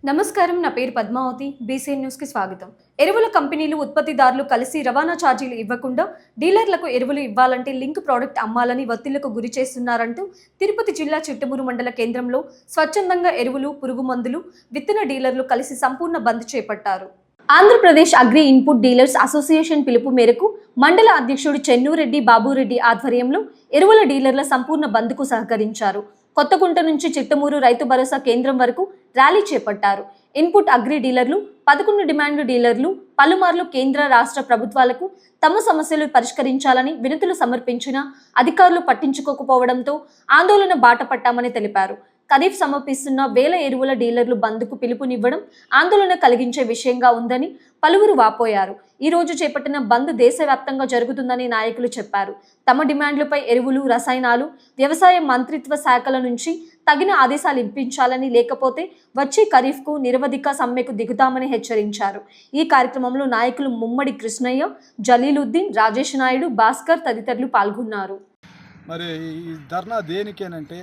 నమస్కారం, నా పేరు పద్మావతి. బీసీఎన్ న్యూస్ కి స్వాగతం. ఎరువుల కంపెనీలు ఉత్పత్తిదారులు కలిసి రవాణా ఛార్జీలు ఇవ్వకుండా డీలర్లకు ఎరువులు ఇవ్వాలంటే లింక్ ప్రోడక్ట్ అమ్మాలని ఒత్తిళ్లకు గురి చేస్తున్నారంటూ తిరుపతి జిల్లా చిట్టమూరు మండల కేంద్రంలో స్వచ్ఛందంగా ఎరువులు, పురుగు మందులు, విత్తన డీలర్లు కలిసి సంపూర్ణ బంద్ చేపట్టారు. Andhra Pradesh agri input dealers association పిలుపు మేరకు మండల అధ్యక్షుడు చెన్నూరెడ్డి బాబురెడ్డి ఆధ్వర్యంలో ఎరువుల డీలర్ల సంపూర్ణ బంద్కు సహకరించారు. కొత్తగుంట నుంచి చిట్టమూరు రైతు భరోసా కేంద్రం వరకు ర్యాలీ చేపట్టారు. ఇన్పుట్ అగ్రి డీలర్లు 11 డిమాండ్ డీలర్లు పలుమార్లు కేంద్ర రాష్ట్ర ప్రభుత్వాలకు తమ సమస్యలు పరిష్కరించాలని వినతులు సమర్పించినా అధికారులు పట్టించుకోకపోవడంతో ఆందోళన బాట పట్టామని తెలిపారు. ఖరీఫ్ సమర్పిస్తున్న వేల ఎరువుల డీలర్లు బంద్కు పిలుపునివ్వడం ఆందోళన కలిగించే విషయంగా ఉందని పలువురు వాపోయారు. ఈ రోజు చేపట్టిన బంద్ దేశవ్యాప్తంగా జరుగుతుందని నాయకులు చెప్పారు. తమ డిమాండ్లపై ఎరువులు, రసాయనాలు, వ్యవసాయ మంత్రిత్వ శాఖల నుంచి తగిన ఆదేశాలు ఇప్పించాలని, లేకపోతే వచ్చే ఖరీఫ్కు నిరవధిక సమ్మెకు దిగుతామని హెచ్చరించారు. ఈ కార్యక్రమంలో నాయకులు ముమ్మడి కృష్ణయ్య, జలీలుద్దీన్, రాజేష్ నాయుడు, భాస్కర్ తదితరులు పాల్గొన్నారు. మరి ఈ ధర్నా దేనికేనంటే,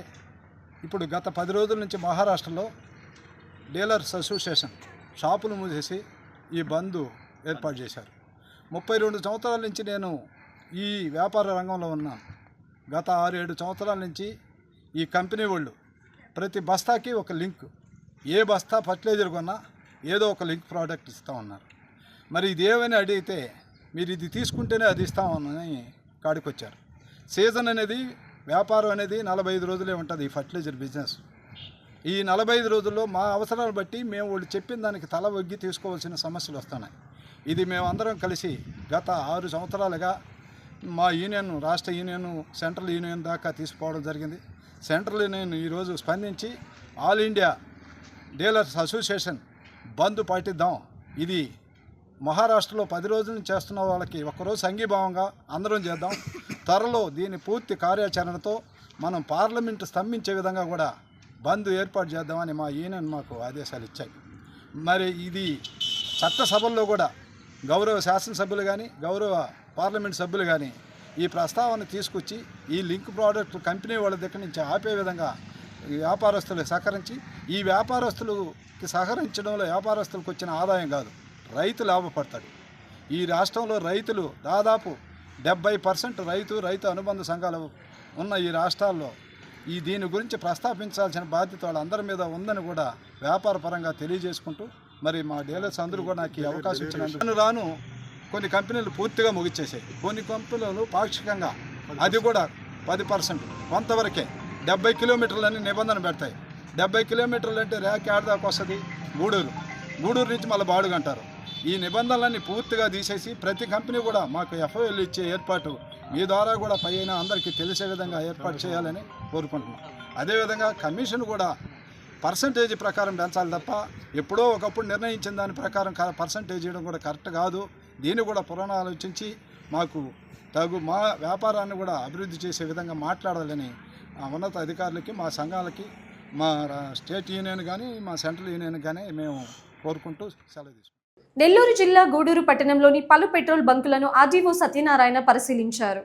ఇప్పుడు గత 10 రోజుల నుంచి మహారాష్ట్రలో డీలర్స్ అసోసియేషన్ షాపులు మూసేసి ఈ బంద్ ఏర్పాటు చేశారు. 32 సంవత్సరాల నుంచి నేను ఈ వ్యాపార రంగంలో ఉన్నాను. గత 6-7 సంవత్సరాల నుంచి ఈ కంపెనీ వాళ్ళు ప్రతి బస్తాకి ఒక లింక్, ఏ బస్తా ఫర్టిలైజర్ కొన్నా ఏదో ఒక లింక్ ప్రోడక్ట్ ఇస్తూ ఉన్నారు. మరి ఇదేమని అడిగితే మీరు ఇది తీసుకుంటేనే అది ఇస్తామని కాడికొచ్చారు. సీజన్ అనేది, వ్యాపారం అనేది 45 రోజులే ఉంటుంది ఈ ఫర్టిలైజర్ బిజినెస్. ఈ 45 రోజుల్లో మా అవసరాలు బట్టి మేము వాళ్ళు చెప్పిన దానికి తల ఒగ్గి తీసుకోవాల్సిన సమస్యలు వస్తున్నాయి. ఇది మేమందరం కలిసి గత 6 సంవత్సరాలుగా మా యూనియన్, రాష్ట్ర యూనియన్, సెంట్రల్ యూనియన్ దాకా తీసుకుపోవడం జరిగింది. సెంట్రల్ యూనియన్ ఈరోజు స్పందించి ఆల్ ఇండియా డీలర్స్ అసోసియేషన్ బంద్ పాటిద్దాం, ఇది మహారాష్ట్రలో 10 రోజుల నుంచి చేస్తున్న వాళ్ళకి ఒక్కరోజు సంఘీభావంగా అందరం చేద్దాం, త్వరలో దీని పూర్తి కార్యాచరణతో మనం పార్లమెంటు స్తంభించే విధంగా కూడా బంద్ ఏర్పాటు చేద్దామని మా యూనియన్ మాకు ఆదేశాలు ఇచ్చాయి. మరి ఇది చట్టసభల్లో కూడా గౌరవ శాసనసభ్యులు కానీ, గౌరవ పార్లమెంట్ సభ్యులు కానీ ఈ ప్రస్తావన తీసుకొచ్చి ఈ లింక్ ప్రోడక్ట్ కంపెనీ వాళ్ళ దగ్గర నుంచి ఆపే విధంగా వ్యాపారస్తులు సహకరించి, ఈ వ్యాపారస్తులకి సహకరించడంలో వ్యాపారస్తులకు వచ్చిన ఆదాయం కాదు, రైతు లాభపడతాడు. ఈ రాష్ట్రంలో రైతులు దాదాపు 70% రైతు అనుబంధ సంఘాలు ఉన్న ఈ రాష్ట్రాల్లో దీని గురించి ప్రస్తావించాల్సిన బాధ్యత వాళ్ళందరి మీద ఉందని కూడా వ్యాపార పరంగా తెలియజేసుకుంటూ, మరి మా డీలర్స్ అందరూ కూడా నాకు ఈ అవకాశం ఇచ్చినందుకు రాను కొన్ని కంపెనీలు పూర్తిగా ముగిచ్చేసాయి, కొన్ని కంపెనీలు పాక్షికంగా, అది కూడా 10% కొంతవరకే. 70 కిలోమీటర్లని నిబంధన పెడతాయి. 70 కిలోమీటర్లు అంటే ర్యాక్ ఆడదాకా వస్తుంది గూడూరు నుంచి మళ్ళీ బాడుగు అంటారు. ఈ నిబంధనలన్నీ పూర్తిగా తీసేసి ప్రతి కంపెనీ కూడా మాకు ఎఫ్ఐఎల్ ఇచ్చే ఏర్పాటు మీ ద్వారా కూడా పైన అందరికీ తెలిసే విధంగా ఏర్పాటు చేయాలని కోరుకుంటున్నాం. అదేవిధంగా కమిషన్ కూడా పర్సంటేజ్ ప్రకారం పెంచాలి తప్ప ఎప్పుడో ఒకప్పుడు నిర్ణయించిన దాని ప్రకారం పర్సంటేజ్ ఇవ్వడం కూడా కరెక్ట్ కాదు. దీన్ని కూడా పునరాలోచించి మాకు మా వ్యాపారాన్ని కూడా అభివృద్ధి చేసే విధంగా మాట్లాడాలని ఉన్నత అధికారులకి, మా సంఘాలకి, మా స్టేట్ యూనియన్ కానీ, మా సెంట్రల్ యూనియన్ కానీ మేము కోరుకుంటూ సెలవు తీసుకుంటాం. నెల్లూరు జిల్లా గూడూరు పట్టణంలోని పలు పెట్రోల్ బంకులను ఆర్డీఓ సత్యనారాయణ పరిశీలించారు.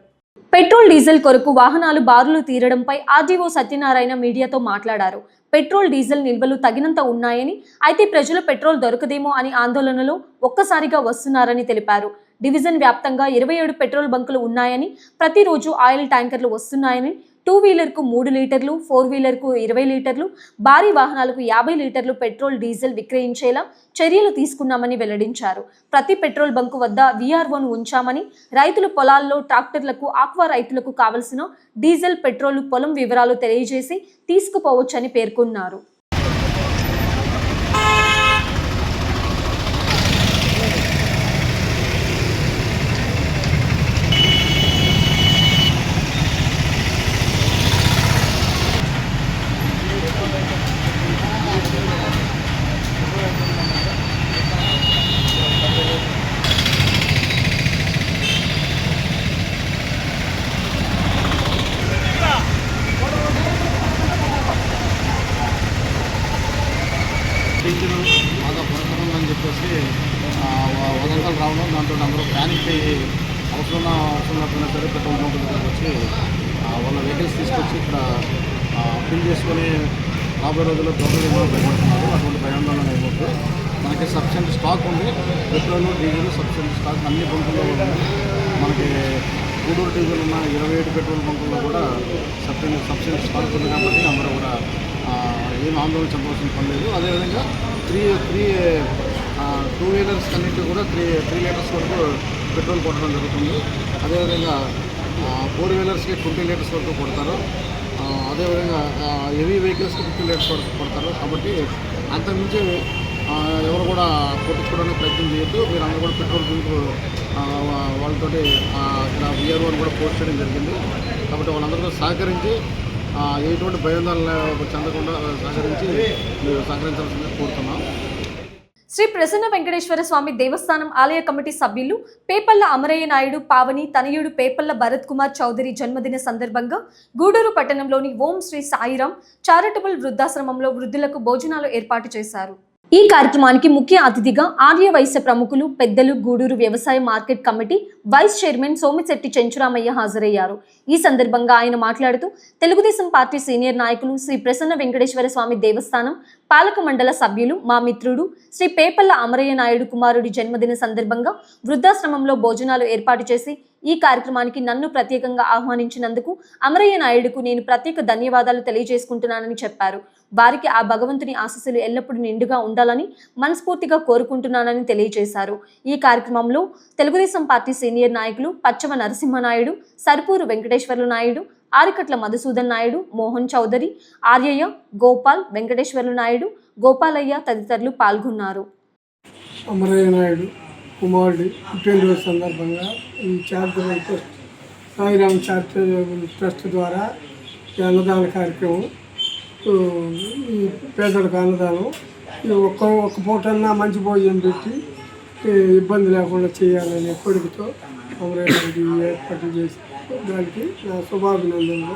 పెట్రోల్, డీజిల్ కొరకు వాహనాలు బారులు తీరడంపై ఆర్డీఓ సత్యనారాయణ మీడియాతో మాట్లాడారు. పెట్రోల్, డీజిల్ నిల్వలు తగినంత ఉన్నాయని, అయితే ప్రజలు పెట్రోల్ దొరకదేమో అని ఆందోళనలో ఒక్కసారిగా వస్తున్నారని తెలిపారు. డివిజన్ వ్యాప్తంగా 27 పెట్రోల్ బంకులు ఉన్నాయని, ప్రతిరోజు ఆయిల్ ట్యాంకర్లు వస్తున్నాయని, 2 వీలర్కు 3 లీటర్లు, 4 వీలర్కు 20 లీటర్లు, భారీ వాహనాలకు 50 లీటర్లు పెట్రోల్, డీజిల్ విక్రయించేలా చర్యలు తీసుకున్నామని వెల్లడించారు. ప్రతి పెట్రోల్ బంకు వద్ద వీఆర్ఓను ఉంచామని, రైతులు పొలాల్లో ట్రాక్టర్లకు, ఆక్వా రైతులకు కావలసిన డీజిల్, పెట్రోల్, పొలం వివరాలు తెలియజేసి తీసుకుపోవచ్చని పేర్కొన్నారు. కిచెన్ బాగా పొరపడుతుందని చెప్పేసి వదంతలు రావడం, దాంతో అందరూ ప్యానిక్ అయ్యి అవసరం లేకపోయినా సరే పెట్రోల్ బంక్ దగ్గరకు వచ్చి వాళ్ళ వెహికల్స్ తీసుకొచ్చి ఇక్కడ ఫిల్ చేసుకొని రాబోయే రోజుల్లో దొంగలు భయపడుతున్నారు. అటువంటి భయాందోళన అయిపోతుంది. మనకి సఫిషియెంట్ స్టాక్ ఉంది. పెట్రోల్, డీజిల్ సఫిషియెంట్ స్టాక్ అన్ని బంకుల్లో ఉంది. మనకి గూడూరు డీజిల్ ఉన్న 27 పెట్రోల్ బంకుల్లో కూడా సఫిషియెంట్ స్టాక్ ఉంది కాబట్టి అందరూ కూడా ఏం ఆందోళన చెందవలసిన పని లేదు. అదేవిధంగా 2 వీలర్స్ అన్నింటి కూడా 3 లీటర్స్ వరకు పెట్రోల్ కొట్టడం జరుగుతుంది. అదేవిధంగా 4 వీలర్స్కి 20 లీటర్స్ వరకు కొడతారు. అదేవిధంగా హెవీ వెహికల్స్కి 50 లీటర్స్ వరకు కొడతారు. కాబట్టి అంతకుమించి ఎవరు కూడా కొట్టించుకోవడానికి ప్రయత్నం చేయొద్దు. మీరు అందరూ కూడా పెట్రోల్ బంక్ వాళ్ళతోటి ఇక్కడ VRO కూడా పోస్ట్ చేయడం జరిగింది. కాబట్టి వాళ్ళందరూ సహకరించి ఎటువంటి భయాందోళన చెందకుండా సహకరించాల్సిందిగా కోరుతున్నాం. శ్రీ ప్రసన్న వెంకటేశ్వర స్వామి దేవస్థానం ఆలయ కమిటీ సభ్యులు పేపల్ల అమరయ్య నాయుడు పావని తనయుడు పేపల్ల భరత్ కుమార్ చౌదరి జన్మదిన సందర్భంగా గూడూరు పట్టణంలోని ఓం శ్రీ సాయిరాం చారిటబుల్ వృద్ధాశ్రమంలో వృద్ధులకు భోజనాలు ఏర్పాటు చేశారు. ఈ కార్యక్రమానికి ముఖ్య అతిథిగా ఆర్య వైశ్య ప్రముఖులు, పెద్దలు, గూడూరు వ్యవసాయ market committee vice chairman Somisetty Chenchuramaiah హాజరయ్యారు. ఈ సందర్భంగా ఆయన మాట్లాడుతూ తెలుగుదేశం పార్టీ సీనియర్ నాయకులు శ్రీ ప్రసన్న వెంకటేశ్వర స్వామి దేవస్థానం పాలక మండల సభ్యులు మా మిత్రుడు శ్రీ పేపల్ల అమరయ్య నాయుడు కుమారుడి జన్మదిన సందర్భంగా వృద్ధాశ్రమంలో భోజనాలు ఏర్పాటు చేసి ఈ కార్యక్రమానికి నన్ను ప్రత్యేకంగా ఆహ్వానించినందుకు అమరయ్య నాయుడుకు నేను ప్రత్యేక ధన్యవాదాలు తెలియజేసుకుంటున్నానని చెప్పారు. వారికి ఆ భగవంతుని ఆశీస్సులు ఎల్లప్పుడూ నిండుగా ఉండాలని మనస్ఫూర్తిగా కోరుకుంటున్నానని తెలియజేశారు. ఈ కార్యక్రమంలో తెలుగుదేశం పార్టీ సీనియర్ నాయకులు పచ్చవ నరసింహనాయుడు, సర్పూరు వెంకటేశ్వర్లు నాయుడు, ఆరికట్ల మధుసూదన్ నాయుడు, మోహన్ చౌదరి, ఆర్యయ్య, గోపాల్, వెంకటేశ్వర్లు నాయుడు, గోపాలయ్య తదితరులు పాల్గొన్నారు. అమరయ్య నాయుడు కుమారుడి పుట్టినరోజు సందర్భంగా ఈ charitable trust Sairam charitable trust ద్వారా ఈ అన్నదాన కార్యక్రమం, ఈ పేదలకు అన్నదానం, ఒక్క పూటన్నా మంచి భోజనం పెట్టి ఇబ్బంది లేకుండా చేయాలనే కోరికతో అమరయ్య నాయుడు ఏర్పాటు చేసి దానికి నా శుభాభినందనలు.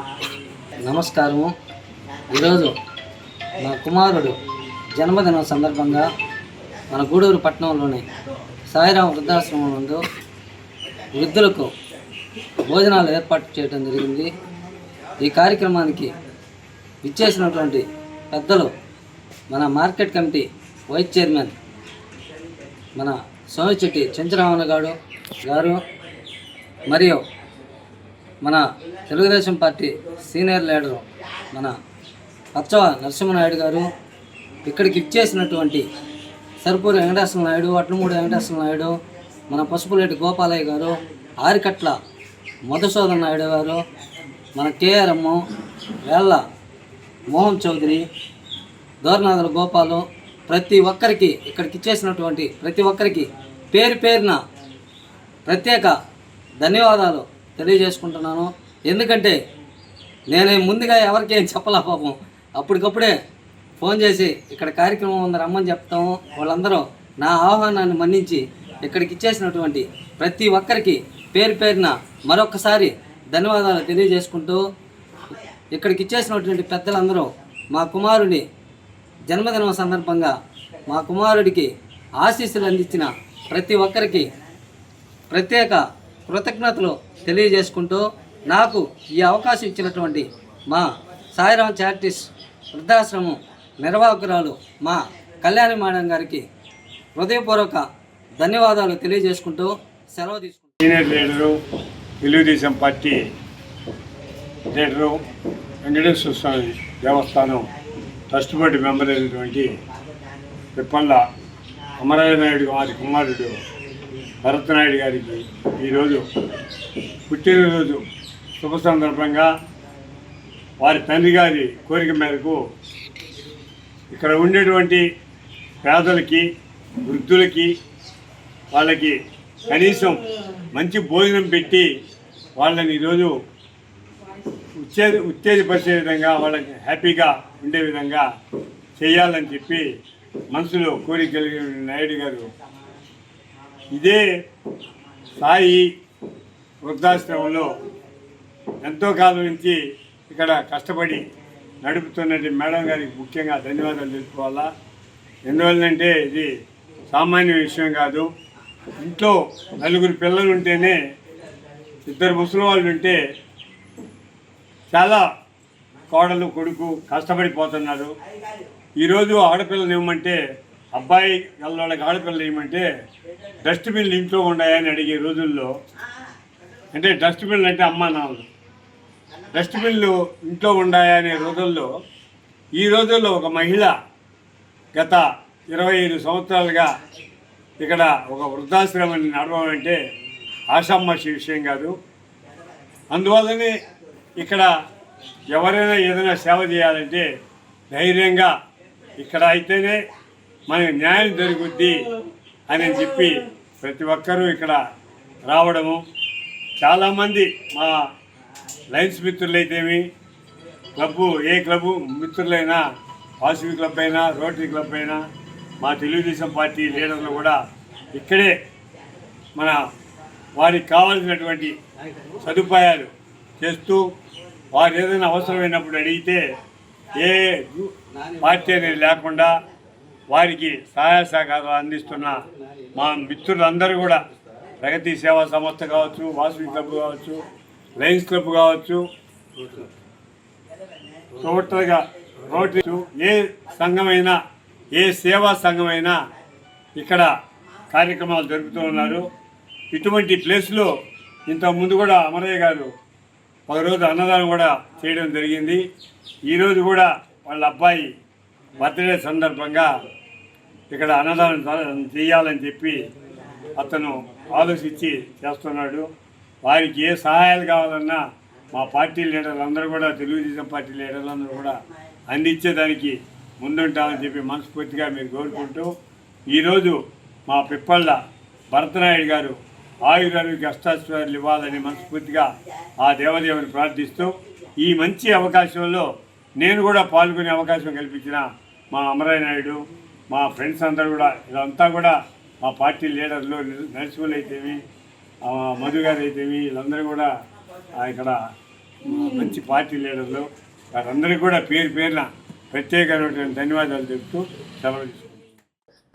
నమస్కారము. ఈరోజు మా కుమారుడు జన్మదినం సందర్భంగా మన గూడూరు పట్టణంలోని సాయిరాం వృద్ధాశ్రమం నందు వృద్ధులకు భోజనాలు ఏర్పాటు చేయడం జరిగింది. ఈ కార్యక్రమానికి విచ్చేసినటువంటి పెద్దలు మన మార్కెట్ కమిటీ వైస్ చైర్మన్ మన సోమిశెట్టి చెంచురామయ్య గారు మరియు మన తెలుగుదేశం పార్టీ సీనియర్ లీడరు మన పచ్చవ నరసింహనాయుడు గారు, ఇక్కడికి ఇచ్చేసినటువంటి సర్పూరి వెంకటేశ్వర నాయుడు, అట్లమూడి వెంకటేశ్వర నాయుడు, మన పసుపులేటి గోపాలయ్య గారు, ఆరికట్ల మధుసూదన్ నాయుడు గారు, మన కేఆర్ఎం, వేళ్ళ మోహన్ చౌదరి, దోర్నాథుల గోపాలు, ప్రతి ఒక్కరికి ఇక్కడికి ఇచ్చేసినటువంటి ప్రతి ఒక్కరికి పేరు పేరున ప్రత్యేక ధన్యవాదాలు తెలియజేసుకుంటున్నాను. ఎందుకంటే నేను ముందుగా ఎవరికి ఏం చెప్పలే పాపం, అప్పటికప్పుడే ఫోన్ చేసి ఇక్కడ కార్యక్రమం ఉంది రమ్మని చెప్తాము. వాళ్ళందరూ నా ఆహ్వానాన్ని మన్నించి ఇక్కడికి ఇచ్చేసినటువంటి ప్రతి ఒక్కరికి పేరు పేరున మరొకసారి ధన్యవాదాలు తెలియజేసుకుంటూ, ఇక్కడికి ఇచ్చేసినటువంటి పెద్దలందరూ మా కుమారుడి జన్మదినం సందర్భంగా మా కుమారుడికి ఆశీస్సులు అందించిన ప్రతి ఒక్కరికి ప్రత్యేక కృతజ్ఞతలు తెలియజేసుకుంటూ, నాకు ఈ అవకాశం ఇచ్చినటువంటి మా సాయిరాం చారిటీస్ వృద్ధాశ్రమం నిర్వాహకురాలు మా కళ్యాణి మేడం గారికి హృదయపూర్వక ధన్యవాదాలు తెలియజేసుకుంటూ సెలవు తీసుకుంటాను. Senior leader, Telugu Desam party leader, Venkateswara Swamy Devasthanam trust board member అయినటువంటి పిప్పల్ల అమరయ్య నాయుడు వారి కుమారుడు భరత్ నాయుడు గారికి ఈరోజు పుట్టినరోజు శుభ సందర్భంగా వారి తండ్రి గారి కోరిక మేరకు ఇక్కడ ఉండేటువంటి పేదలకి, వృద్ధులకి, వాళ్ళకి కనీసం మంచి భోజనం పెట్టి వాళ్ళని ఈరోజు ఉత్తేజపరిచే విధంగా, వాళ్ళకి హ్యాపీగా ఉండే విధంగా చేయాలని చెప్పి మనసులో కోరిక కలిగిన నాయుడు గారు ఇదే సాయి వృద్ధాశ్రమంలో ఎంతో కాలం నుంచి ఇక్కడ కష్టపడి నడుపుతున్నటువంటి మేడం గారికి ముఖ్యంగా ధన్యవాదాలు తెలుసుకోవాలా. ఎందువల్లంటే ఇది సామాన్య విషయం కాదు. ఇంట్లో 4 పిల్లలు ఉంటేనే 2 ముసలి వాళ్ళు ఉంటే చాలా కోడలు కొడుకు కష్టపడిపోతున్నారు. ఈరోజు ఆడపిల్లలు ఇవ్వమంటే అబ్బాయి వాళ్ళకి ఆడపిల్లలు ఇవ్వమంటే డస్ట్బిన్లు ఇంట్లో ఉన్నాయని అడిగే రోజుల్లో, అంటే డస్ట్బిన్లు అంటే అమ్మా నాన్నలు డస్ట్బిన్లు ఇంట్లో ఉన్నాయా అనే రోజుల్లో ఈ రోజుల్లో ఒక మహిళ గత 25 సంవత్సరాలుగా ఇక్కడ ఒక వృద్ధాశ్రమాన్ని నడవాలంటే ఆషామాషి విషయం కాదు. అందువల్లనే ఇక్కడ ఎవరైనా ఏదైనా సేవ చేయాలంటే ధైర్యంగా ఇక్కడ అయితేనే మనకి న్యాయం జరుగుద్ది అని చెప్పి ప్రతి ఒక్కరూ ఇక్కడ రావడము. చాలామంది మా లయన్స్ మిత్రులైతేమి, ఏ క్లబ్బు మిత్రులైనా, వాసవి క్లబ్ అయినా, రోటరీ క్లబ్ అయినా, మా తెలుగుదేశం పార్టీ లీడర్లు కూడా ఇక్కడే వారికి కావాల్సినటువంటి సదుపాయాలు చేస్తూ, వారు ఏదైనా అవసరమైనప్పుడు అడిగితే ఏ పార్టీ అనేది లేకుండా వారికి సహాయ సహకారాలు అందిస్తున్న మా మిత్రులందరూ కూడా ప్రగతి సేవా సంస్థ కావచ్చు, వాసవి క్లబ్ కావచ్చు, లయన్స్ క్లబ్ కావచ్చు, టోటల్గా రోటరీ, ఏ సంఘమైనా, ఏ సేవా సంఘమైనా ఇక్కడ కార్యక్రమాలు జరుపుతూ ఉన్నారు. ఇటువంటి ప్లేస్లో ఇంతకుముందు కూడా అమరయ్య గారు ఒకరోజు అన్నదానం కూడా చేయడం జరిగింది. ఈరోజు కూడా వాళ్ళ అబ్బాయి బర్త్డే సందర్భంగా ఇక్కడ అన్నదానం చేయాలని చెప్పి అతను ఆలోచించి చేస్తున్నాడు. వారికి ఏ సహాయాలు కావాలన్నా మా పార్టీ లీడర్లు అందరూ కూడా, తెలుగుదేశం పార్టీ లీడర్లు అందరూ కూడా అందించేదానికి ముందుంటామని చెప్పి మనస్ఫూర్తిగా మీరు కోరుకుంటూ, ఈరోజు మా పిప్పళ్ళ భరతనాయుడు గారు ఆయురారోగ్య అష్టాశ్వర్యాలు ఇవ్వాలని మనస్ఫూర్తిగా ఆ దేవదేవుని ప్రార్థిస్తూ, ఈ మంచి అవకాశంలో నేను కూడా పాల్గొనే అవకాశం కల్పించిన మా అమరయ్య నాయుడు, మా ఫ్రెండ్స్ అందరూ కూడా, ఇదంతా కూడా మా పార్టీ లీడర్లు, నరసింహులు అయితేమి, మధు గారు అయితేమి, వీళ్ళందరూ కూడా ఇక్కడ మంచి పార్టీ లీడర్లు. వారందరికీ కూడా పేరున ప్రత్యేకమైనటువంటి ధన్యవాదాలు చెప్తూ సెలవు తీసుకుంటాం.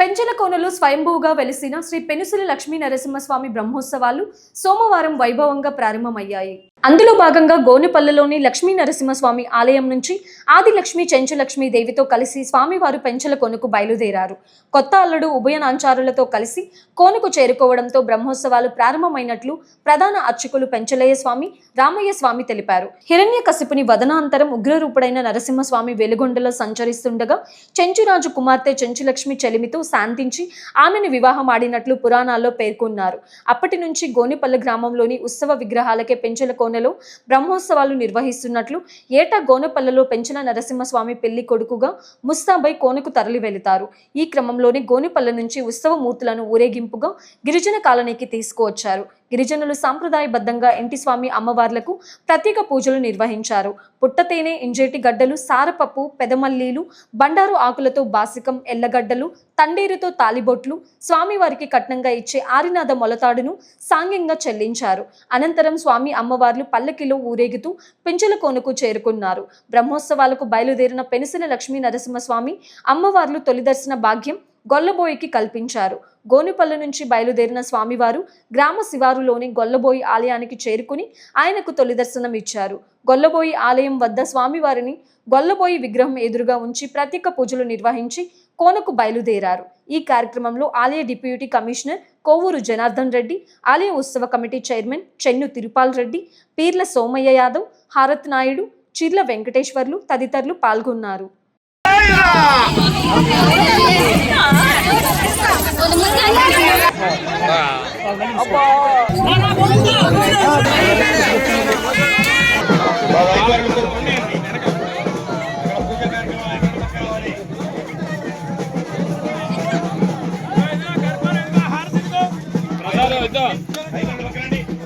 పెంచలకోనలో స్వయంభూగా వెలిసిన శ్రీ పెనుసుల లక్ష్మీ నరసింహస్వామి బ్రహ్మోత్సవాలు సోమవారం వైభవంగా ప్రారంభమయ్యాయి. అందులో భాగంగా గోనెపల్లెలోని లక్ష్మీ నరసింహస్వామి ఆలయం నుంచి ఆదిలక్ష్మి చెంచులక్ష్మీ దేవితో కలిసి స్వామివారు పెంచలకోనకు బయలుదేరారు. కొత్త అల్లుడు ఉభయనాంచారులతో కలిసి కోనకు చేరుకోవడంతో బ్రహ్మోత్సవాలు ప్రారంభమైనట్లు ప్రధాన అర్చకులు పెంచలయ్య స్వామి, రామయ్య స్వామి తెలిపారు. హిరణ్యకశిపుని వదనాంతరం ఉగ్రరూపుడైన నరసింహస్వామి వెలుగొండలో సంచరిస్తుండగా చెంచురాజు కుమార్తె చెంచులక్ష్మి చెలిమితో శాంతించి ఆమెను వివాహం ఆడినట్లు పురాణాల్లో పేర్కొన్నారు. అప్పటి నుంచి గోనెపల్లె గ్రామంలోని ఉత్సవ విగ్రహాలకే పెంచలకోనలో బ్రహ్మోత్సవాలు నిర్వహిస్తున్నట్లు, ఏటా గోనెపల్లెలో పెంచల నరసింహస్వామి పెళ్లి కొడుకుగా ముస్తాబై కోనకు తరలి వెళతారు. ఈ క్రమంలోనే గోనెపల్లె నుంచి ఉత్సవ మూర్తులను ఊరేగింపుగా గిరిజన కాలనీకి తీసుకువచ్చారు. గిరిజనులు సాంప్రదాయబద్ధంగా ఇంటి స్వామి అమ్మవార్లకు ప్రత్యేక పూజలు నిర్వహించారు. పుట్టతేనె, ఇంజేటి గడ్డలు, సారపప్పు, పెదమల్లీలు, బండారు ఆకులతో బాసికం, ఎల్లగడ్డలు, తండేరుతో తాలిబొట్లు, స్వామివారికి కట్నంగా ఇచ్చే ఆరినాథ మొలతాడును సాంగ్యంగా చెల్లించారు. అనంతరం స్వామి అమ్మవార్లు పల్లకిలో ఊరేగుతూ పెంచలకోనకు చేరుకున్నారు. బ్రహ్మోత్సవాలకు బయలుదేరిన పెనుసుల లక్ష్మీ నరసింహస్వామి అమ్మవార్లు తొలి దర్శన భాగ్యం గొల్లబోయికి కల్పించారు. గోనెపల్లె నుంచి బయలుదేరిన స్వామివారు గ్రామ శివారులోని గొల్లబోయి ఆలయానికి చేరుకుని ఆయనకు తొలి దర్శనం ఇచ్చారు. గొల్లబోయి ఆలయం వద్ద స్వామివారిని గొల్లబోయి విగ్రహం ఎదురుగా ఉంచి ప్రత్యేక పూజలు నిర్వహించి కోనకు బయలుదేరారు. ఈ కార్యక్రమంలో ఆలయ డిప్యూటీ కమిషనర్ కోవూరు జనార్దన్ రెడ్డి, ఆలయ ఉత్సవ కమిటీ చైర్మన్ చెన్ను తిరుపాల్ రెడ్డి, పీర్ల సోమయ్య యాదవ్, హారత్ నాయుడు, చిర్ల వెంకటేశ్వర్లు తదితరులు పాల్గొన్నారు.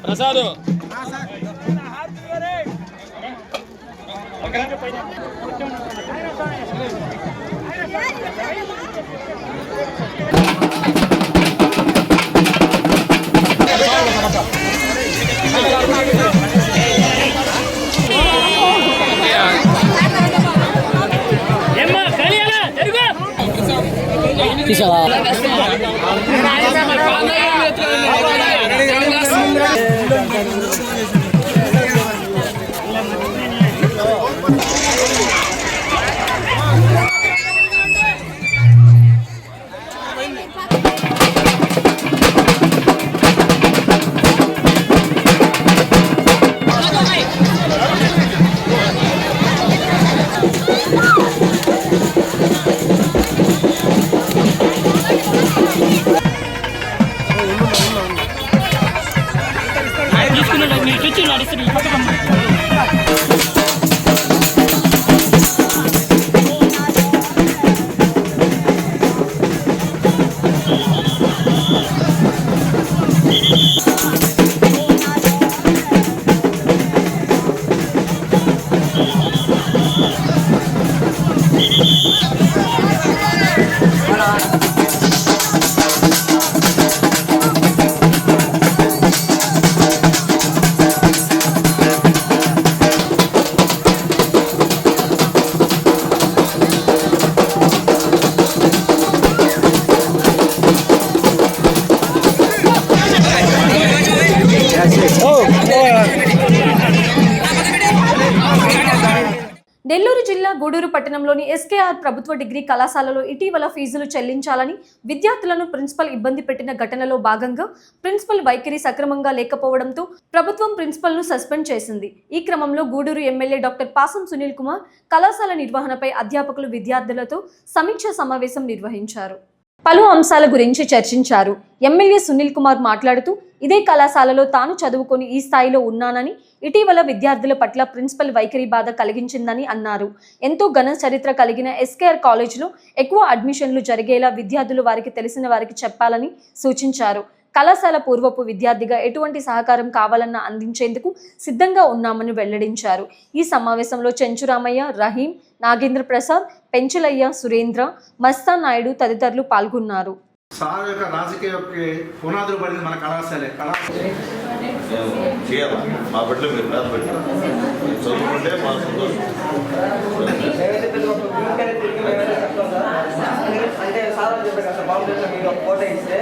ప్రసాదు నెల్లూరు జిల్లా గూడూరు పట్టణంలోని ఎస్కేఆర్ ప్రభుత్వ డిగ్రీ కళాశాలలో ఇటీవల ఫీజులు చెల్లించాలని విద్యార్థులను ప్రిన్సిపల్ ఇబ్బంది పెట్టిన ఘటనలో భాగంగా ప్రిన్సిపల్ వైఖరి సక్రమంగా లేకపోవడంతో ప్రభుత్వం ప్రిన్సిపల్ను సస్పెండ్ చేసింది. ఈ క్రమంలో గూడూరు ఎమ్మెల్యే డాక్టర్ పాసం సునీల్ కుమార్ కళాశాల నిర్వహణపై అధ్యాపకులు విద్యార్థులతో సమీక్ష సమావేశం నిర్వహించారు. పలు అంశాల గురించి చర్చించారు. ఎమ్మెల్యే సునీల్ కుమార్ మాట్లాడుతూ ఇదే కళాశాలలో తాను చదువుకొని ఈ స్థాయిలో ఉన్నానని, ఇటీవల విద్యార్థుల పట్ల ప్రిన్సిపల్ వైఖరి బాధ కలిగించిందని అన్నారు. ఎంతో ఘన చరిత్ర కలిగిన ఎస్కేఆర్ కాలేజీలో ఎక్కువ అడ్మిషన్లు జరిగేలా విద్యార్థులు వారికి తెలిసిన వారికి చెప్పాలని సూచించారు. కళాశాల పూర్వపు విద్యార్థిగా ఎటువంటి సహకారం కావాలన్నా అందించేందుకు సిద్ధంగా ఉన్నామని వెల్లడించారు. ఈ సమావేశంలో చెంచురామయ్య, రహీం, నాగేంద్ర ప్రసాద్, పెంచలయ్య, సురేంద్ర, మస్తాన్ నాయుడు తదితరులు పాల్గొన్నారు. సార్ యొక్క రాజకీయ పునాదులు పడింది మన కళాశాల చేయాలి. మా బిడ్డలు మీరు పేద పెట్టారు, చదువుకుంటే మా సంతోషం. అంటే సార్ చెప్పారు కదా బాగుంటుంది, మీరు ఒక ఫోటో ఇస్తే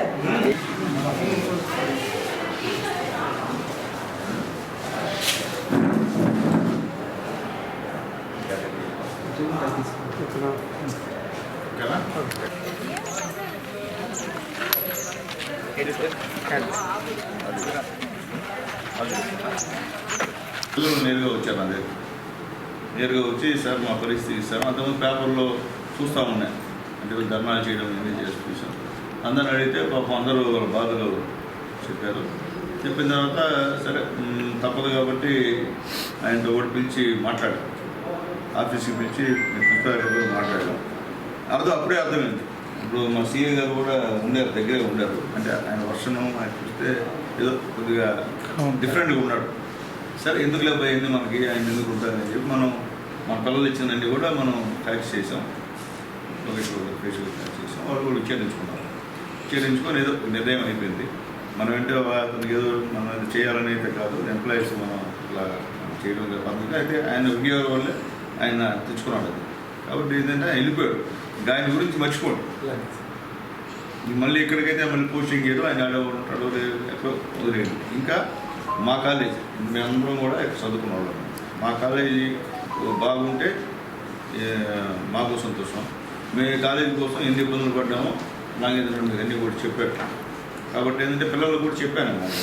పిల్లలు నేరుగా వచ్చారు. నా దగ్గర నేరుగా వచ్చి సార్ మా పరిస్థితి సార్ అంతకుముందు పేపర్లో చూస్తూ ఉన్నాయి, అంటే ధర్నాలు చేయడం ఇవన్నీ చేసి చూసాం. అందరిని అడిగితే పాపం అందరూ వాళ్ళ బాధలు చెప్పారు. చెప్పిన తర్వాత సరే తప్పదు కాబట్టి ఆయనతో కూడా పిలిచి మాట్లాడారు, ఆఫీస్కి పిలిచి ప్రిన్సిపల్ మాట్లాడాం. అప్పుడే అర్థమైంది. ఇప్పుడు మా సీఏ గారు కూడా ఉండారు, దగ్గరే ఉండారు. అంటే ఆయన వర్షను ఆయన చూస్తే ఏదో కొద్దిగా డిఫరెంట్గా ఉన్నాడు. సరే ఎందుకు లేకపోయింది మనకి, ఆయన ఎందుకు ఉంటారని చెప్పి మనం మన పిల్లలు ఇచ్చిందండి కూడా మనం ట్యాక్స్ చేసాం, ఫేషియల్ ట్యాక్స్ చేసాం. వాళ్ళు కూడా చేయించుకొని ఏదో నిర్ణయం అయిపోయింది. మనం ఏంటో అతనికి ఏదో మనం చేయాలని అయితే కాదు, ఎంప్లాయీస్ మనం ఇలా చేయడం పద్ధతి అయితే ఆయన ఉద్యోగం వల్లే ఆయన తెచ్చుకున్నాడు. అది కాబట్టి ఏంటంటే ఆయన వెళ్ళిపోయాడు, ఆయన గురించి మర్చిపోండి. మళ్ళీ ఇక్కడికైతే మళ్ళీ పోస్టింగ్ చేయడం ఆయన ఆడ ఉంటాడు, ఎక్కడో వదిలేయండి. ఇంకా మా కాలేజీ మేమందరం కూడా ఇక్కడ చదువుకున్న వాళ్ళం. మా కాలేజీ బాగుంటే మాకు సంతోషం. మీ కాలేజీ కోసం ఎన్ని ఇబ్బందులు పడ్డామో నాగేంద్ర మీరు అన్నీ కూడా చెప్పారు. కాబట్టి ఏంటంటే పిల్లలు కూడా చెప్పాను అన్నమాట.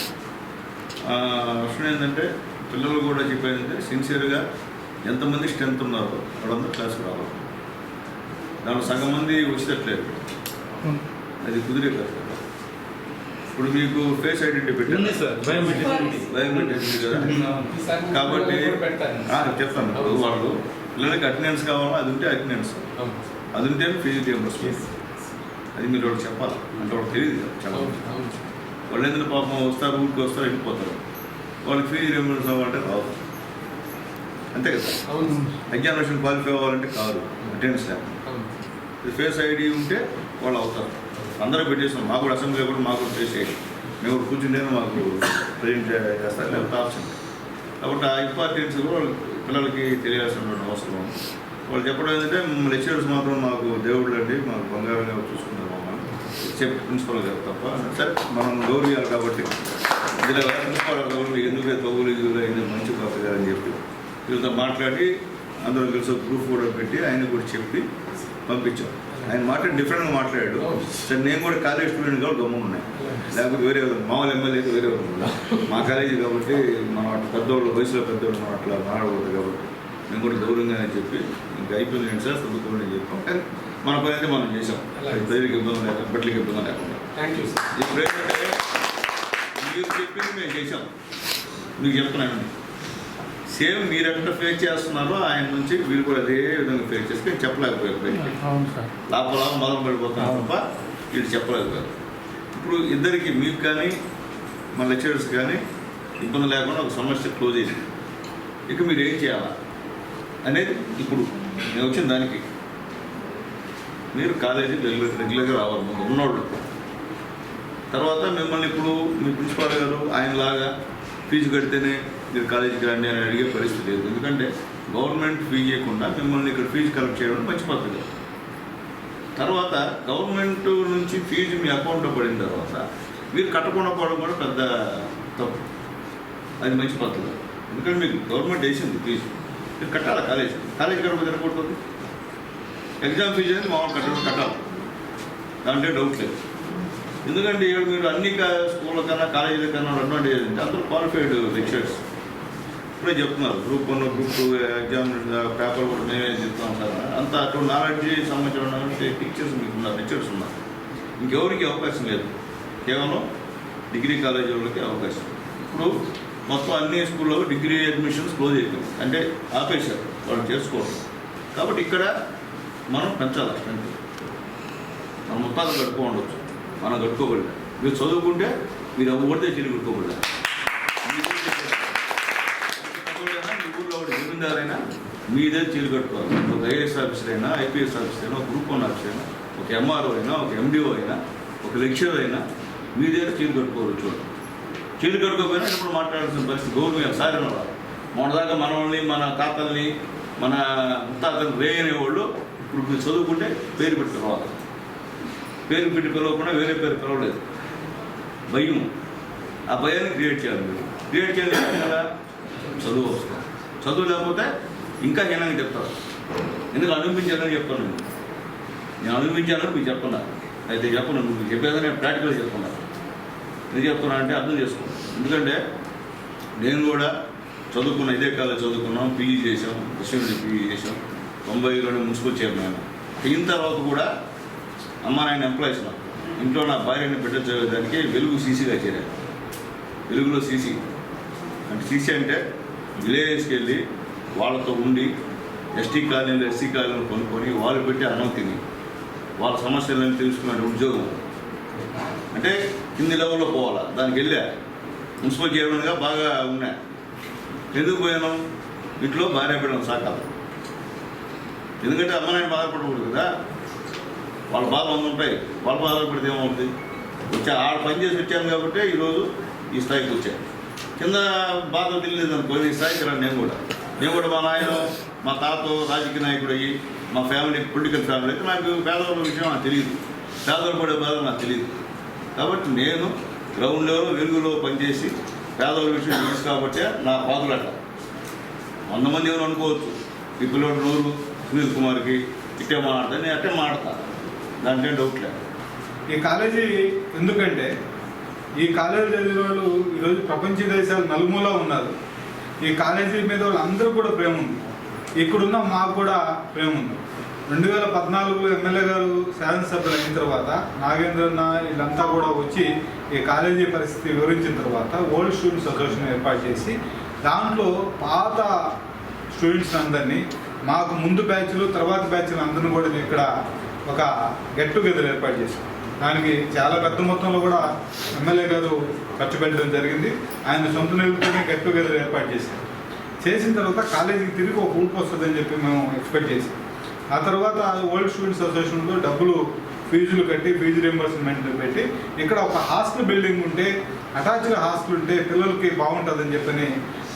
విషయం ఏంటంటే పిల్లలు కూడా చెప్పేదంటే సిన్సియర్గా ఎంతమంది స్ట్రెంత్ ఉన్నారో వాళ్ళందరూ క్లాస్కి రావాలి. దాంట్లో సగం మంది వచ్చేటట్లేదు, అది కుదిరే కాదు. ఇప్పుడు మీకు ఫేస్ ఐడెంటిటీ పెట్టండి సార్, బయోమెట్రిక్ కదా. కాబట్టి చెప్తాను, ఇప్పుడు వాళ్ళు పిల్లలకి అటెండెన్స్ కావాలా, అది ఉంటే అటెండెన్స్, అది ఉంటే ఫీజు రియంబర్స్మెంట్. అది మీరు వాళ్ళకి చెప్పాలి, అంటే వాళ్ళకి తెలియదు కదా చెప్పాలి. వాళ్ళు ఎందుకు పాపం వస్తారు, ఊరికి వస్తారు, వెళ్ళిపోతారు. వాళ్ళకి ఫీజు రియంబర్స్ అవ్వాలంటే రాదు, అంతే కదా. ఎగ్జామినేషన్ క్వాలిఫై అవ్వాలంటే కాదు, అటెండెన్స్ లేక. ఫేస్ ఐడి ఉంటే వాళ్ళు అవుతారు. అందరూ పెట్టేస్తాం, మాకు కూడా అసెంబ్లీలో కూడా మాకు ఫేస్ ఐడి, మేము కూడా కూర్చుంటేనే మాకు ప్రజెంట్ చేస్తారు, లేకపోతే ఆప్షన్. కాబట్టి ఆ ఇంపార్టెన్స్ కూడా పిల్లలకి తెలియాల్సిన అవసరం. వాళ్ళు చెప్పడం ఏంటంటే లెక్చరర్స్ మాత్రం మాకు దేవుళ్ళు అండి, మాకు బంగారంగా చూసుకున్నారు మమ్మల్ని చెప్పి ప్రిన్సిపల్ గారు తప్ప. సరే మనం గౌరవియాలి కాబట్టి ఇందులో ప్రిన్సిపల్ గౌరవం ఎందుకు తగులు ఇదిలో అయింది మంచి పాప గారని చెప్పి వీళ్ళతో మాట్లాడి అందరూ కలిసి గ్రూప్ కూడా పెట్టి ఆయన కూడా చెప్పి పంపించాం. ఆయన డిఫరెంట్గా మాట్లాడాడు. సరే నేను కూడా కాలేజ్ స్టూడెంట్ కాబట్టి గమ్మున ఉన్నాయి, లేకపోతే వేరే మామూలు ఎమ్మెల్యేకి వేరే మా కాలేజీ కాబట్టి మనం అట్లా పెద్దవాళ్ళు వయసులో పెద్దవాళ్ళు మనం అట్లా మాట్లాడకూడదు కాబట్టి మేము కూడా గౌరవంగానే చెప్పి ఇంకా అయిపోయింది ఏంటి సార్ చదువుకోండి చెప్పాం. కానీ మన పని అయితే మనం చేసాం, ప్రజలకు ఇబ్బంది లేకుండా బట్టలకి ఇబ్బంది లేకుండా. ఇప్పుడు ఏంటంటే మీరు చెప్పింది మేము చేసాం. మీకు చెప్తున్నానండి, సేమ్ మీరు ఎట్లా ఫేస్ చేస్తున్నారో ఆయన నుంచి వీళ్ళు కూడా అదే విధంగా ఫేస్ చేసుకొని చెప్పలేకపోయారు. లోపల మొదలు పడిపోతున్నారు తప్ప వీళ్ళు చెప్పలేకపోయారు. ఇప్పుడు ఇద్దరికి మీకు కానీ మన లెక్చరర్స్ కానీ ఇబ్బంది లేకుండా ఒక సమస్య క్లోజ్ అయింది. ఇక మీరు ఏం చేయాలా అనేది ఇప్పుడు నేను వచ్చిన దానికి మీరు కాలేజీ రెగ్యులర్గా రావాలి ముందు ఉన్నోళ్ళు. తర్వాత మిమ్మల్ని ఇప్పుడు మీ ప్రిన్సిపాల్ గారు ఆయనలాగా ఫీజు కడితేనే మీరు కాలేజీకి రండి అని అడిగే పరిస్థితి లేదు. ఎందుకంటే గవర్నమెంట్ ఫీజు చేయకుండా మిమ్మల్ని ఇక్కడ ఫీజు కలెక్ట్ చేయడం మంచి పద్ధతి. తర్వాత గవర్నమెంట్ నుంచి ఫీజు మీ అకౌంట్లో పడిన తర్వాత మీరు కట్టకుండా పోవడం కూడా పెద్ద తప్పు, అది మంచి పద్ధతి. ఎందుకంటే మీకు గవర్నమెంట్ వేసింది ఫీజు, మీరు కట్టాలి. కాలేజీ కట్టకపోతే తినకూడదు. ఎగ్జామ్ ఫీజు అనేది మామూలు కట్టాలి, దాంట్లో డౌట్ లేదు. ఎందుకంటే ఇక్కడ మీరు అన్ని స్కూళ్ళ కన్నా కాలేజీల కన్నా అడ్వాంటేజ్ ఏంటంటే అందరూ క్వాలిఫైడ్ లెక్చరర్స్. ఇప్పుడే చెప్తున్నారు గ్రూప్ 1 గ్రూప్ 2 ఎగ్జామ్ పేపర్ కూడా మేమే చెప్తాం సార్. అంత అటువంటి నాలెడ్జ్ సంబంధించిన టీచర్స్ మీకు ఉన్నారు, లెక్చరర్స్ ఉన్నారు. ఇంకెవరికి అవకాశం లేదు, కేవలం డిగ్రీ కాలేజీ వాళ్ళకి అవకాశం. ఇప్పుడు మొత్తం అన్ని స్కూల్లో డిగ్రీ అడ్మిషన్స్ క్లోజ్ అయిపోయింది, అంటే ఆపేశారు, వాళ్ళు చేసుకోవడం. కాబట్టి ఇక్కడ మనం పెంచాలి స్ట్రెంత్. మనం మొత్తాలు కట్టుకో ఉండవచ్చు, మనం కట్టుకోబడలే. మీరు చదువుకుంటే మీరు అవ్వబడితే చిరు కట్టుకోబడలే. మీ ఊళ్ళో ఒకటి జమీందారైనా మీదే చీరు కట్టుకోవాలి. ఒక ఐఏఎస్ ఆఫీసర్ అయినా, ఐపీఎస్ ఆఫీసర్ అయినా, ఒక గ్రూప్ 1 ఆఫీసర్ అయినా, ఒక ఎంఆర్ఓ అయినా, ఒక ఎండిఓ అయినా, ఒక లెక్చరర్ అయినా మీ దగ్గర చీరు కట్టుకోవాలి. చూడండి, చీరు కట్టుకోకపోయినా ఇప్పుడు మాట్లాడాల్సిన పరిస్థితి గవర్నమెంట్ సారిన వాళ్ళు. మొన్నదాకా మనల్ని, మన తాతల్ని, మన ముత్తాతల్ని రేయనేవాళ్ళు ఇప్పుడు మీరు చదువుకుంటే పేరు పెట్టి పిలవాలి. పేరు పెట్టి పిలవకుండా వేరే పేరు పిలవలేదు, భయం. ఆ భయాన్ని క్రియేట్ చేయాలి. మీరు క్రియేట్ చేయాలి కదా, చదువు వస్తాం. చదువు లేకపోతే ఇంకా హీనంగా చెప్తారు. ఎందుకు అనిపించాలని చెప్తాను నేను అనిపించాలని మీకు చెప్తున్నా. అయితే చెప్పను, మీకు చెప్పేది నేను ప్రాక్టికల్గా చెప్తున్నా. ఎందుకు చెప్తున్నా అంటే అర్థం చేసుకోండి. ఎందుకంటే నేను కూడా చదువుకున్నా, ఇదే కాలేజ్ చదువుకున్నాం, పీజీ చేసాం, కృష్ణుడి పీజీ చేసాం, 90లోనే మున్సిపల్ చైర్మన్. అయిన తర్వాత కూడా అమ్మ నాయన ఎంప్లాయీస్ నాకు ఇంట్లో నా భార్యని బిడ్డ చదివేదానికి వెలుగు సీసీగా చేరాను. వెలుగులో సీసీ అంటే సీసీ అంటే విలేజ్కి వెళ్ళి వాళ్ళతో ఉండి ఎస్టీ కాలనీలు, ఎస్సీ కాలనీలు కొనుక్కొని వాళ్ళు పెట్టి అన్నం తిని వాళ్ళ సమస్యలను తెలుసుకునే ఉద్యోగం. అంటే కింది లెవెల్లో పోవాలా, దానికి వెళ్ళా. మున్సిపల్ చైర్మన్గా బాగా ఉన్నా. ఎందుకు పోయాను? ఇంట్లో భార్య బిడ్డను సాకాలి. ఎందుకంటే అమ్మ నాయన బాధపడకూడదు కదా, వాళ్ళ బాధ ఉంటాయి. వాళ్ళ బాధపడితే ఏమవుతుంది? ఆడ పని చేసి వచ్చాను కాబట్టి ఈరోజు ఈ స్థాయికి వచ్చాను. కింద బాధ తెలియదు అనుకో, ఈ స్థాయికి రాను. నేను కూడా మా నాయన, మా తాత రాజకీయ నాయకుడు అయ్యి, మా ఫ్యామిలీ పొలిటికల్ ఫ్యామిలీ అయితే నాకు పేదవాళ్ళ విషయం నాకు తెలియదు, పేదవాళ్ళు పడే బాధ నాకు తెలియదు. కాబట్టి నేను గ్రౌండ్ లెవెల్లో వెలుగులో పనిచేసి పేదవాళ్ళ విషయం తెలుసు కాబట్టి నా బాధలు అట్లా. 100 మంది ఏమైనా అనుకోవచ్చు, ఈ పిల్లలు నోరు సునీల్ కుమార్కి ఇట్టే మాట్లాడతా, నేను అట్టే మాడతా, దాంట్లో డౌట్ లేదు. ఈ కాలేజీ ఎందుకంటే ఈ కాలేజీ చదివిన వాళ్ళు ఈరోజు ప్రపంచ దేశాలు నలుమూలా ఉన్నారు. ఈ కాలేజీ మీద వాళ్ళందరూ కూడా ప్రేమ ఉంది. ఇక్కడున్న మాకు కూడా ప్రేమ ఉంది. 2014లో ఎమ్మెల్యే గారు శాసనసభ్యులు అయిన తర్వాత నాగేంద్రన్న వీళ్ళంతా కూడా వచ్చి ఈ కాలేజీ పరిస్థితి వివరించిన తర్వాత ఓల్డ్ స్టూడెంట్స్ అసోసియేషన్ ఏర్పాటు చేసి దాంట్లో పాత స్టూడెంట్స్ అందరినీ, మాకు ముందు బ్యాచ్లు తర్వాత బ్యాచ్లు అందరినీ కూడా ఇక్కడ ఒక గెట్ టుగెదర్ ఏర్పాటు చేశాం. దానికి చాలా పెద్ద మొత్తంలో కూడా ఎమ్మెల్యే గారు ఖర్చు పెట్టడం జరిగింది. ఆయన సొంత నిధులతోనే గెట్ టుగెదర్ ఏర్పాటు చేశారు. చేసిన తర్వాత కాలేజీకి తిరిగి ఒక ఊపు వస్తుందని చెప్పి మేము ఎక్స్పెక్ట్ చేసాం. ఆ తర్వాత ఓల్డ్ స్టూడెంట్స్ అసోసియేషన్లో డబ్బులు ఫీజులు కట్టి ఫీజు రింబర్స్మెంట్ పెట్టి ఇక్కడ ఒక హాస్టల్ బిల్డింగ్ ఉంటే, అటాచ్డ్ హాస్టల్ ఉంటే పిల్లలకి బాగుంటుందని చెప్పని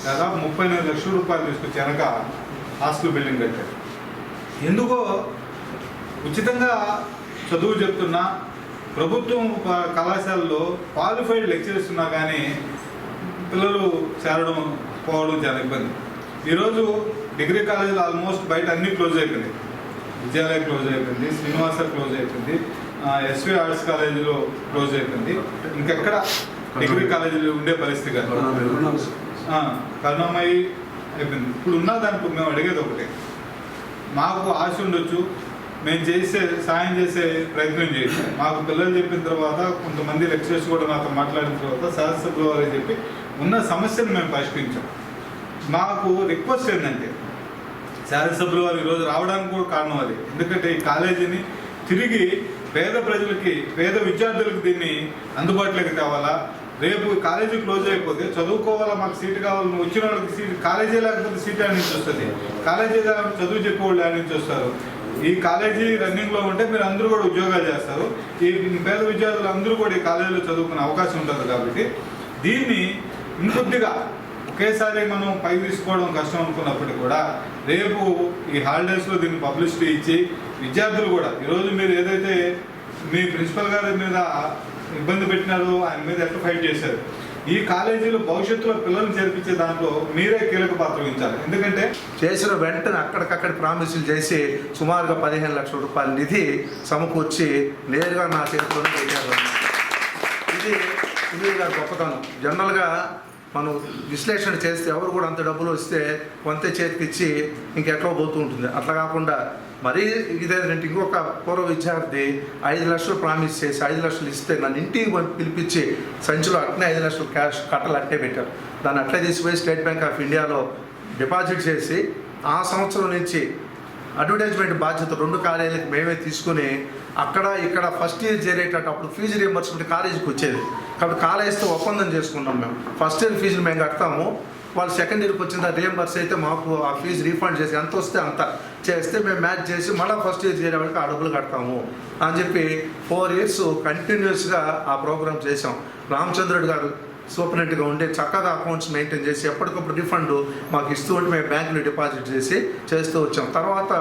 దాదాపు 34 లక్షల రూపాయలు తీసుకొచ్చి వెనక హాస్టల్ బిల్డింగ్ కట్టారు. ఎందుకో ఉచితంగా చదువు చెప్తున్నా ప్రభుత్వం కళాశాలలో క్వాలిఫైడ్ లెక్చరర్స్ ఉన్నా కానీ పిల్లలు చేరడం పోవడం చాలా ఇబ్బంది. ఈరోజు డిగ్రీ కాలేజీలు ఆల్మోస్ట్ బయట అన్నీ క్లోజ్ అయిపోయింది. విద్యాలయ క్లోజ్ అయిపోయింది, శ్రీనివాస క్లోజ్ అయిపోయింది, ఎస్వి ఆర్ట్స్ కాలేజీలో క్లోజ్ అయిపోయింది. ఇంకెక్కడ డిగ్రీ కాలేజీలు ఉండే పరిస్థితి కాదు, కరుణామయి అయిపోయింది. ఇప్పుడు ఉన్న దానికి మేము అడిగేది ఒకటే, మాకు ఆశ ఉండొచ్చు, మేము సాయం చేసే ప్రయత్నం చేయొచ్చు. మాకు పిల్లలు చెప్పిన తర్వాత కొంతమంది లెక్చరర్స్ కూడా నాతో మాట్లాడిన తర్వాత శాసనసభ్యుల వారికి చెప్పి ఉన్న సమస్యను మేము పరిష్కరించాం. మాకు రిక్వెస్ట్ ఏంటంటే శాసనసభ్యుల వారు ఈరోజు రావడానికి కూడా కారణం అది. ఎందుకంటే ఈ కాలేజీని తిరిగి పేద ప్రజలకి, పేద విద్యార్థులకు దీన్ని అందుబాటులోకి తేవాలా. రేపు కాలేజీ క్లోజ్ అయిపోతే చదువుకోవాలా, మాకు సీటు కావాలి, నువ్వు వచ్చిన వాళ్ళకి సీటు, కాలేజీ లేకపోతే సీట్ ఆడ నుంచి వస్తుంది, కాలేజీ చదువు చెప్పేవాళ్ళు ఆడ నుంచి వస్తారు. ఈ కాలేజీ రన్నింగ్లో ఉంటే మీరు అందరూ కూడా ఉద్యోగాలు చేస్తారు. ఈ పేద విద్యార్థులు అందరూ కూడా ఈ కాలేజీలో చదువుకునే అవకాశం ఉంటుంది. కాబట్టి దీన్ని ఇంకొద్దిగా ఒకేసారి మనం పైకి తీసుకోవడం కష్టం అనుకున్నప్పటికీ కూడా రేపు ఈ హాలిడేస్లో దీన్ని పబ్లిసిటీ ఇచ్చి విద్యార్థులు కూడా ఈరోజు మీరు ఏదైతే మీ ప్రిన్సిపల్ గారి మీద ఇబ్బంది పెట్టినారో ఆయన మీద ఎట్లా ఫైట్ చేశారు, ఈ కాలేజీలో భవిష్యత్తులో పిల్లల్ని చేర్పించే దాంట్లో మీరే కీలక పాత్ర వహించాలి. ఎందుకంటే చేసిన వెంటనే అక్కడికక్కడ ప్రామిసులు చేసి సుమారుగా 15 లక్షల రూపాయల నిధి సమకూర్చి నేరుగా నా చేతిలోనే పెట్టారు. ఇది గొప్పతనం. జనరల్గా మనం విశ్లేషణ చేస్తే ఎవరు కూడా అంత డబ్బులు వస్తే కొంత చేతికి ఇచ్చి ఇంకెట్లా పోతూ ఉంటుంది. అట్లా కాకుండా మరీ ఇదేంటంటే ఇంకొక పూర్వ విద్యార్థి 5 లక్షలు ప్రామిస్ చేసి 5 లక్షలు ఇస్తే నన్ను ఇంటికి పిలిపించి సంచిలో అట్నే 5 లక్షలు క్యాష్ కట్టలు అట్టే పెట్టారు. దాన్ని అట్లే తీసుకుపోయి స్టేట్ బ్యాంక్ ఆఫ్ ఇండియాలో డిపాజిట్ చేసి ఆ సంవత్సరం నుంచి అడ్వర్టైజ్మెంట్ బాధ్యత 2 కాలేజీలకు మేమే తీసుకుని అక్కడ ఇక్కడ ఫస్ట్ ఇయర్ చేరేటట్టు అప్పుడు ఫీజు రియంబర్స్మెంట్ కాలేజీకి వచ్చేది. కాబట్టి కాలేజీతో ఒప్పందం చేసుకున్నాం. మేము ఫస్ట్ ఇయర్ ఫీజులు మేము కడతాము, వాళ్ళు సెకండ్ ఇయర్కి వచ్చిన రియంబర్స్ అయితే మాకు ఆ ఫీజు రీఫండ్ చేసి ఎంత వస్తే అంత చేస్తే మేము మ్యాచ్ చేసి మళ్ళీ ఫస్ట్ ఇయర్ చేరే వాళ్ళకి ఆ డబ్బులు కడతాము అని చెప్పి 4 ఇయర్స్ కంటిన్యూస్గా ఆ ప్రోగ్రామ్ చేసాం. రామచంద్రుడు గారు సూపరింటెండెంట్గా ఉండే చక్కగా అకౌంట్స్ మెయింటైన్ చేసి ఎప్పటికప్పుడు రిఫండ్ మాకు ఇస్తూ ఉంటే మేము బ్యాంకులో డిపాజిట్ చేస్తూ వచ్చాం. తర్వాత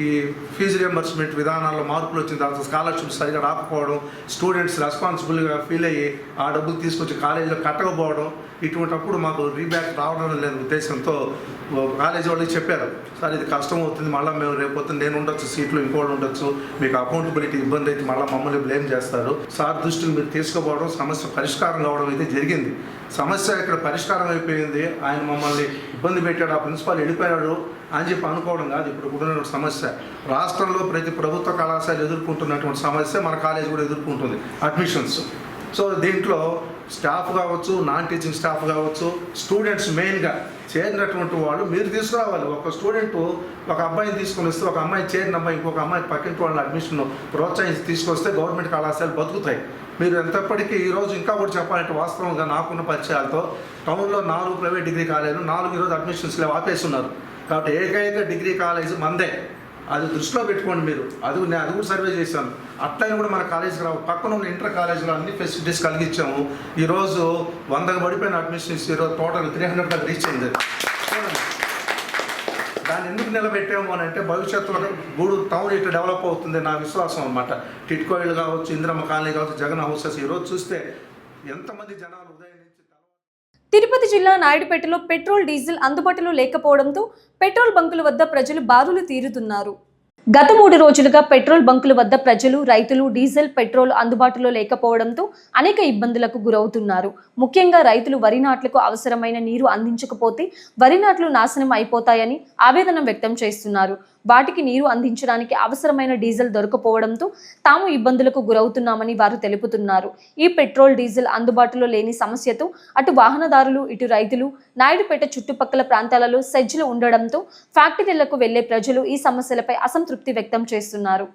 ఈ ఫీజు రియంబర్స్మెంట్ విధానాల్లో మార్పులు వచ్చిన తర్వాత స్కాలర్షిప్ సరిగా రాకపోవడం, స్టూడెంట్స్ రెస్పాన్సిబుల్గా ఫీల్ అయ్యి ఆ డబ్బులు తీసుకొచ్చి కాలేజీలో కట్టకపోవడం, ఇటువంటిప్పుడు మాకు రీబ్యాక్ రావడం లేని ఉద్దేశంతో కాలేజీ వాళ్ళకి చెప్పారు, సార్ ఇది కష్టం అవుతుంది, మళ్ళీ మేము రేపు నేను ఉండొచ్చు, సీట్లు ఇంకోళ్ళు ఉండొచ్చు, మీకు అకౌంటబిలిటీ ఇబ్బంది అయితే మళ్ళీ మమ్మల్ని బ్లేమ్ చేస్తారు. సార్ దృష్టికి మీరు తీసుకుపోవడం, సమస్య పరిష్కారం కావడం అయితే జరిగింది. సమస్య ఇక్కడ పరిష్కారం అయిపోయింది, ఆయన మమ్మల్ని ఇబ్బంది పెట్టాడు, ఆ ప్రిన్సిపాల్ వెళ్ళిపోయాడు అని చెప్పి అనుకోవడం కాదు. ఇప్పుడు ఉన్న సమస్య రాష్ట్రంలో ప్రతి ప్రభుత్వ కళాశాల ఎదుర్కొంటున్నటువంటి సమస్య మన కాలేజీ కూడా ఎదుర్కొంటుంది, అడ్మిషన్స్. సో దీంట్లో స్టాఫ్ కావచ్చు, నాన్ టీచింగ్ స్టాఫ్ కావచ్చు, స్టూడెంట్స్ మెయిన్గా చేరినటువంటి వాళ్ళు మీరు తీసుకురావాలి. ఒక స్టూడెంట్ ఒక అబ్బాయిని తీసుకొని వస్తే, ఒక అమ్మాయి చేరిన అమ్మాయి ఇంకొక అమ్మాయి పక్కింటి వాళ్ళని అడ్మిషన్ ప్రోత్సహించి తీసుకొస్తే గవర్నమెంట్ కళాశాలలు బతుకుతాయి. మీరు ఎంతప్పటికీ ఈరోజు ఇంకా కూడా చెప్పాలంటే వాస్తవంగా నాకున్న పరిచయాలతో టౌన్లో 4 ప్రైవేట్ డిగ్రీ కాలేజీలు 4 ఈరోజు అడ్మిషన్స్ ఆపేస్తున్నారు. కాబట్టి ఏకైక డిగ్రీ కాలేజీ మందే, అది దృష్టిలో పెట్టుకోండి మీరు. అది కూడా సర్వే చేశాను. అట్లయినా కూడా మన కాలేజీకి రావు, పక్కన ఉన్న ఇంటర్ కాలేజీలో అన్ని ఫెసిలిటీస్ కలిగించాము. ఈరోజు 100కు పడిపోయిన అడ్మిషన్స్ ఈరోజు టోటల్ 300 దాకా రీచ్ అయింది. దాన్ని ఎందుకు నిలబెట్టాము అని అంటే భవిష్యత్తులో గూడూరు టౌన్ ఇట్లా డెవలప్ అవుతుంది నా విశ్వాసం అనమాట. టిట్కో ఇళ్ళు కావచ్చు, ఇందిరమ్మ కాలనీ కావచ్చు, జగన్ హౌసెస్ ఈరోజు చూస్తే ఎంతమంది జనాలు ఉదయం నుంచి. తిరుపతి జిల్లా నాయుడుపేటలో పెట్రోల్, డీజిల్ అందుబాటులో లేకపోవడంతో పెట్రోల్ బంకుల వద్ద ప్రజలు బారులు తీరుతున్నారు. గత 3 రోజులుగా పెట్రోల్ బంకుల వద్ద ప్రజలు, రైతులు డీజిల్, పెట్రోల్ అందుబాటులో లేకపోవడంతో అనేక ఇబ్బందులకు గురవుతున్నారు. ముఖ్యంగా రైతులు వరి నాట్లకు అవసరమైన నీరు అందించకపోతే వరి నాట్లు నాశనం అయిపోతాయని ఆవేదన వ్యక్తం చేస్తున్నారు. వాటికి నీరు అందించడానికి అవసరమైన డీజిల్ దొరకపోవడంతో తాము ఇబ్బందులకు గురవుతున్నామని వారు తెలుపుతున్నారు. ఈ పెట్రోల్, డీజిల్ అందుబాటులో లేని సమస్యతో అటు వాహనదారులు, ఇటు రైతులు నాయుడుపేట చుట్టుపక్కల ప్రాంతాలలో సెజ్లు ఉండడంతో ఫ్యాక్టరీలకు వెళ్లే ప్రజలు ఈ సమస్యలపై అసంతృప్తి వ్యక్తం చేస్తున్నారు.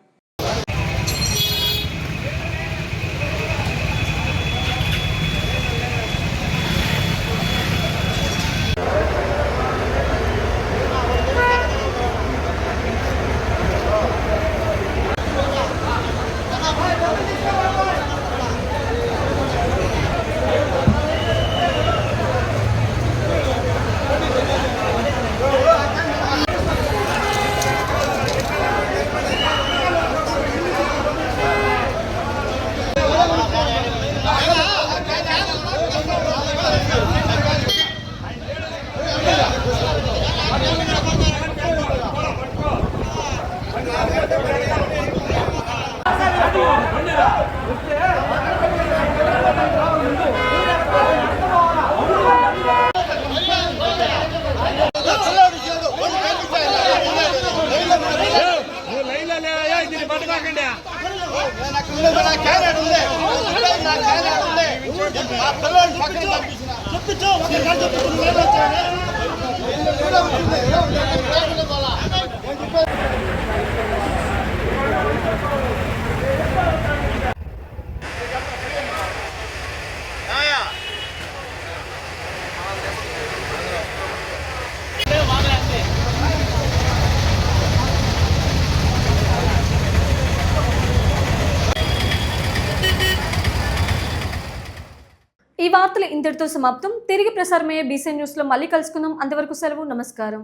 ఈ వార్తలు ఇంతటితో సమాప్తం. తిరిగి ప్రసారమయ్యే బీసీ న్యూస్లో మళ్ళీ కలుసుకుందాం. అంతవరకు సెలవు. నమస్కారం.